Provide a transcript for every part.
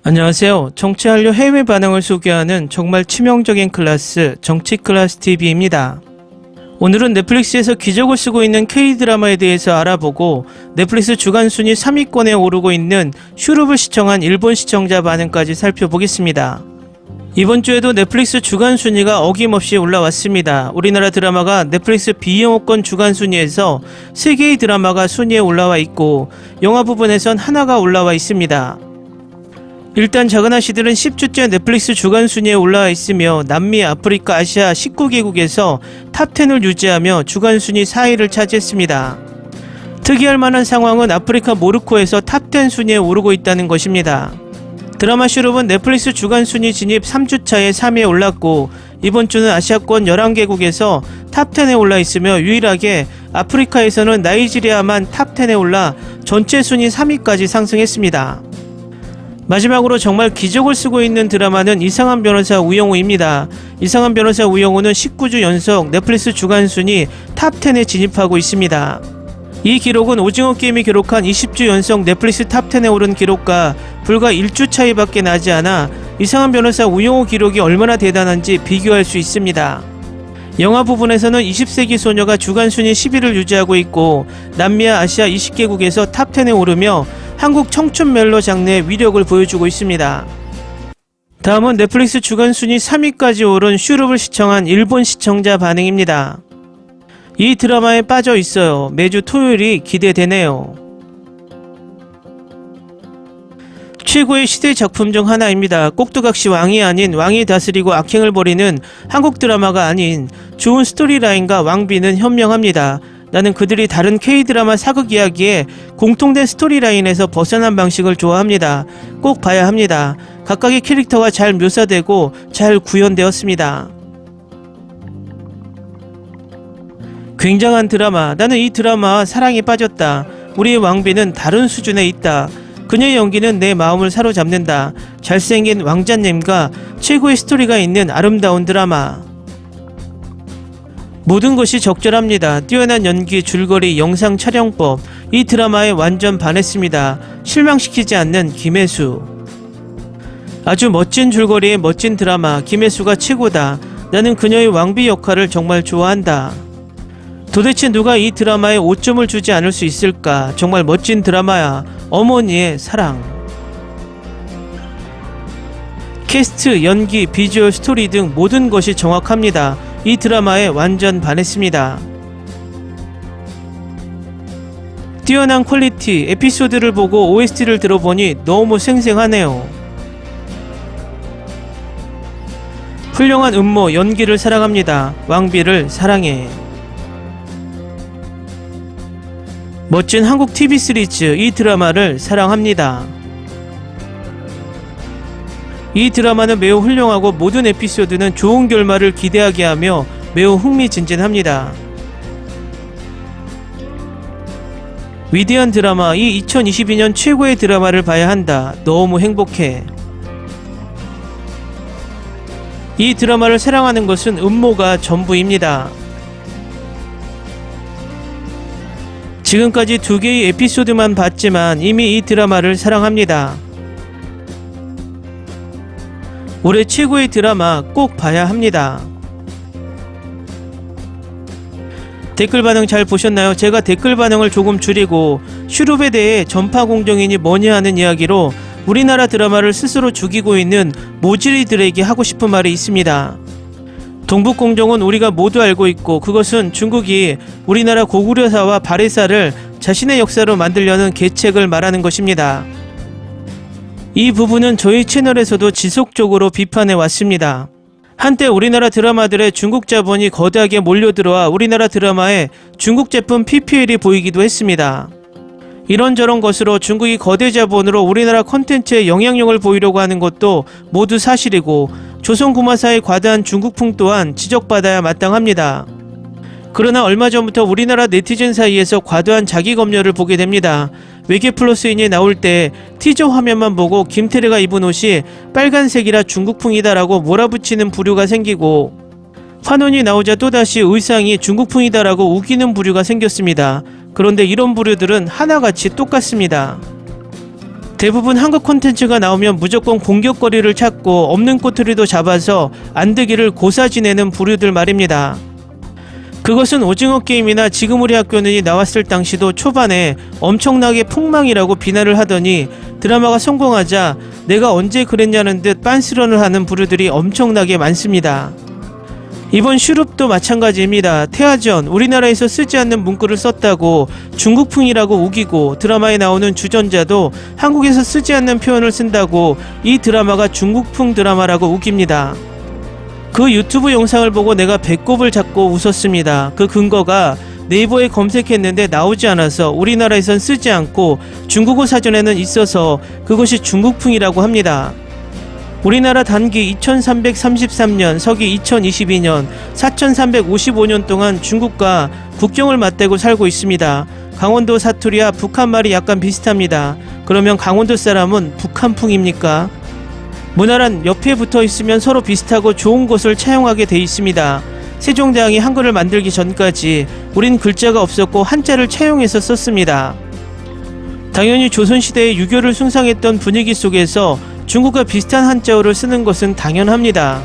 안녕하세요. 정치한류 해외 반응을 소개하는 정말 치명적인 클래스 정치클래스TV입니다. 오늘은 넷플릭스에서 기적을 쓰고 있는 K드라마에 대해서 알아보고 넷플릭스 주간 순위 3위권에 오르고 있는 슈룹을 시청한 일본 시청자 반응까지 살펴보겠습니다. 이번 주에도 넷플릭스 주간 순위가 어김없이 올라왔습니다. 우리나라 드라마가 넷플릭스 비영어권 주간 순위에서 3개의 드라마가 순위에 올라와 있고 영화 부분에선 하나가 올라와 있습니다. 일단 작은 아씨들은 10주째 넷플릭스 주간 순위에 올라와 있으며 남미, 아프리카, 아시아 19개국에서 탑10을 유지하며 주간 순위 4위를 차지했습니다. 특이할 만한 상황은 아프리카 모로코에서 탑10 순위에 오르고 있다는 것입니다. 드라마 슈룹은 넷플릭스 주간 순위 진입 3주차에 3위에 올랐고 이번 주는 아시아권 11개국에서 탑10에 올라 있으며 유일하게 아프리카에서는 나이지리아만 탑10에 올라 전체 순위 3위까지 상승했습니다. 마지막으로 정말 기적을 쓰고 있는 드라마는 이상한 변호사 우영우입니다. 이상한 변호사 우영우는 19주 연속 넷플릭스 주간 순위 탑10에 진입하고 있습니다. 이 기록은 오징어 게임이 기록한 20주 연속 넷플릭스 탑10에 오른 기록과 불과 1주 차이밖에 나지 않아 이상한 변호사 우영우 기록이 얼마나 대단한지 비교할 수 있습니다. 영화 부분에서는 20세기 소녀가 주간 순위 10위를 유지하고 있고 남미와 아시아 20개국에서 탑10에 오르며 한국 청춘 멜로 장르의 위력을 보여주고 있습니다. 다음은 넷플릭스 주간 순위 3위까지 오른 슈룹을 시청한 일본 시청자 반응입니다. 이 드라마에 빠져 있어요. 매주 토요일이 기대되네요. 최고의 시대 작품 중 하나입니다. 꼭두각시 왕이 아닌 왕이 다스리고 악행을 벌이는 한국 드라마가 아닌 좋은 스토리라인과 왕비는 현명합니다. 나는 그들이 다른 K드라마 사극 이야기에 공통된 스토리라인에서 벗어난 방식을 좋아합니다. 꼭 봐야 합니다. 각각의 캐릭터가 잘 묘사되고 잘 구현되었습니다. 굉장한 드라마. 나는 이 드라마와 사랑에 빠졌다. 우리의 왕비는 다른 수준에 있다. 그녀의 연기는 내 마음을 사로잡는다. 잘생긴 왕자님과 최고의 스토리가 있는 아름다운 드라마. 모든 것이 적절합니다. 뛰어난 연기, 줄거리, 영상 촬영법. 이 드라마에 완전 반했습니다. 실망시키지 않는 김혜수. 아주 멋진 줄거리의 멋진 드라마. 김혜수가 최고다. 나는 그녀의 왕비 역할을 정말 좋아한다. 도대체 누가 이 드라마에 5점을 주지 않을 수 있을까? 정말 멋진 드라마야. 어머니의 사랑. 캐스트, 연기, 비주얼, 스토리 등 모든 것이 정확합니다. 이 드라마에 완전 반했습니다. 뛰어난 퀄리티, 에피소드를 보고 OST를 들어보니 너무 생생하네요. 훌륭한 음모, 연기를 사랑합니다. 왕비를 사랑해. 멋진 한국 TV 시리즈, 이 드라마를 사랑합니다. 이 드라마는 매우 훌륭하고 모든 에피소드는 좋은 결말을 기대하게 하며 매우 흥미진진합니다. 위대한 드라마, 이 2022년 최고의 드라마를 봐야 한다. 너무 행복해. 이 드라마를 사랑하는 것은 음모가 전부입니다. 지금까지 2개의 에피소드만 봤지만 이미 이 드라마를 사랑합니다. 올해 최고의 드라마 꼭 봐야 합니다. 댓글 반응 잘 보셨나요? 제가 댓글 반응을 조금 줄이고 슈룹에 대해 전파 공정이니 뭐냐 하는 이야기로 우리나라 드라마를 스스로 죽이고 있는 모질이들에게 하고 싶은 말이 있습니다. 동북공정은 우리가 모두 알고 있고 그것은 중국이 우리나라 고구려사와 발해사를 자신의 역사로 만들려는 계책을 말하는 것입니다. 이 부분은 저희 채널에서도 지속적으로 비판해 왔습니다. 한때 우리나라 드라마들의 중국 자본이 거대하게 몰려들어와 우리나라 드라마에 중국 제품 PPL이 보이기도 했습니다. 이런저런 것으로 중국이 거대 자본으로 우리나라 콘텐츠에 영향력을 보이려고 하는 것도 모두 사실이고 조선구마사의 과다한 중국풍 또한 지적받아야 마땅합니다. 그러나 얼마 전부터 우리나라 네티즌 사이에서 과도한 자기검열을 보게 됩니다. 외계 플러스인이 나올 때 티저 화면만 보고 김태리가 입은 옷이 빨간색이라 중국풍이다라고 몰아붙이는 부류가 생기고 환원이 나오자 또다시 의상이 중국풍이다라고 우기는 부류가 생겼습니다. 그런데 이런 부류들은 하나같이 똑같습니다. 대부분 한국 콘텐츠가 나오면 무조건 공격거리를 찾고 없는 꼬투리도 잡아서 안 되기를 고사지내는 부류들 말입니다. 그것은 오징어 게임이나 지금 우리 학교는이 나왔을 당시도 초반에 엄청나게 폭망이라고 비난을 하더니 드라마가 성공하자 내가 언제 그랬냐는 듯 빤스런을 하는 부류들이 엄청나게 많습니다. 이번 슈룹도 마찬가지입니다. 태아전 우리나라에서 쓰지 않는 문구를 썼다고 중국풍이라고 우기고, 드라마에 나오는 주전자도 한국에서 쓰지 않는 표현을 쓴다고 이 드라마가 중국풍 드라마라고 우깁니다. 그 유튜브 영상을 보고 내가 배꼽을 잡고 웃었습니다. 그 근거가 네이버에 검색했는데 나오지 않아서 우리나라에선 쓰지 않고 중국어 사전에는 있어서 그것이 중국풍이라고 합니다. 우리나라 단기 2333년, 서기 2022년, 4355년 동안 중국과 국경을 맞대고 살고 있습니다. 강원도 사투리와 북한말이 약간 비슷합니다. 그러면 강원도 사람은 북한풍입니까? 문화란 옆에 붙어 있으면 서로 비슷하고 좋은 것을 차용하게 돼 있습니다. 세종대왕이 한글을 만들기 전까지 우린 글자가 없었고 한자를 차용해서 썼습니다. 당연히 조선시대의 유교를 숭상했던 분위기 속에서 중국과 비슷한 한자어를 쓰는 것은 당연합니다.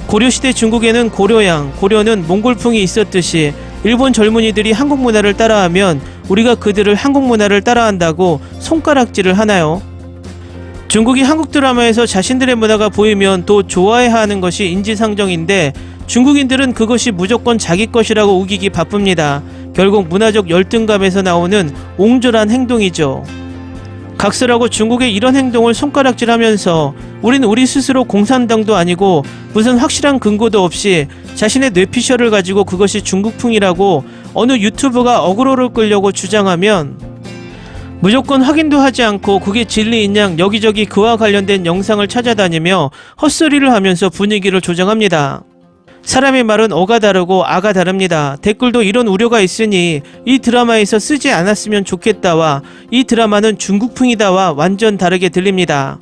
고려시대 중국에는 고려양, 고려는 몽골풍이 있었듯이 일본 젊은이들이 한국 문화를 따라하면 우리가 그들을 한국 문화를 따라한다고 손가락질을 하나요? 중국이 한국 드라마에서 자신들의 문화가 보이면 또 좋아해야 하는 것이 인지상정인데 중국인들은 그것이 무조건 자기 것이라고 우기기 바쁩니다. 결국 문화적 열등감에서 나오는 옹졸한 행동이죠. 각설하고 중국의 이런 행동을 손가락질하면서 우린 우리 스스로 공산당도 아니고 무슨 확실한 근거도 없이 자신의 뇌피셜을 가지고 그것이 중국풍이라고 어느 유튜버가 어그로를 끌려고 주장하면 무조건 확인도 하지 않고 그게 진리인 양 여기저기 그와 관련된 영상을 찾아다니며 헛소리를 하면서 분위기를 조정합니다. 사람의 말은 어가 다르고 아가 다릅니다. 댓글도 이런 우려가 있으니 이 드라마에서 쓰지 않았으면 좋겠다와 이 드라마는 중국풍이다와 완전 다르게 들립니다.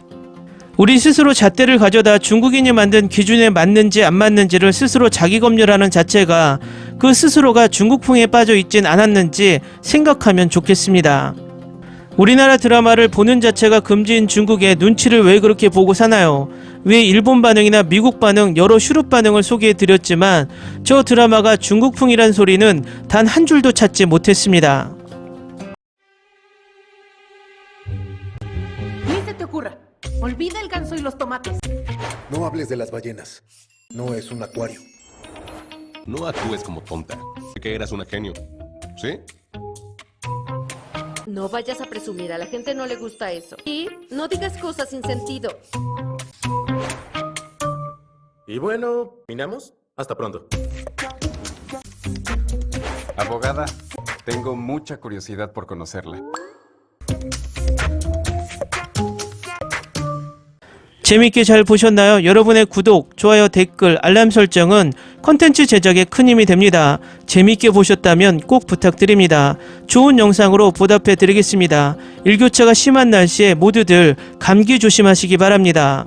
우리 스스로 잣대를 가져다 중국인이 만든 기준에 맞는지 안 맞는지를 스스로 자기 검열하는 자체가 그 스스로가 중국풍에 빠져 있진 않았는지 생각하면 좋겠습니다. 우리나라 드라마를 보는 자체가 금지인 중국의 눈치를 왜 그렇게 보고 사나요? 왜 일본 반응이나 미국 반응, 여러 슈룹 반응을 소개해드렸지만 저 드라마가 중국풍이란 소리는 단 한 줄도 찾지 못했습니다. Ni se te ocurra. Olvida el ganso y los tomates. No hables de las ballenas. No es un acuario. No actúes como tonta. Que eras una genio. ¿Sí? No vayas a presumir, a la gente no le gusta eso. Y no digas cosas sin sentido. Y bueno, ¿minamos? Hasta pronto. Abogada, tengo mucha curiosidad por conocerla. 재밌게 잘 보셨나요? 여러분의 구독, 좋아요, 댓글, 알람 설정은 컨텐츠 제작에 큰 힘이 됩니다. 재밌게 보셨다면 꼭 부탁드립니다. 좋은 영상으로 보답해 드리겠습니다. 일교차가 심한 날씨에 모두들 감기 조심하시기 바랍니다.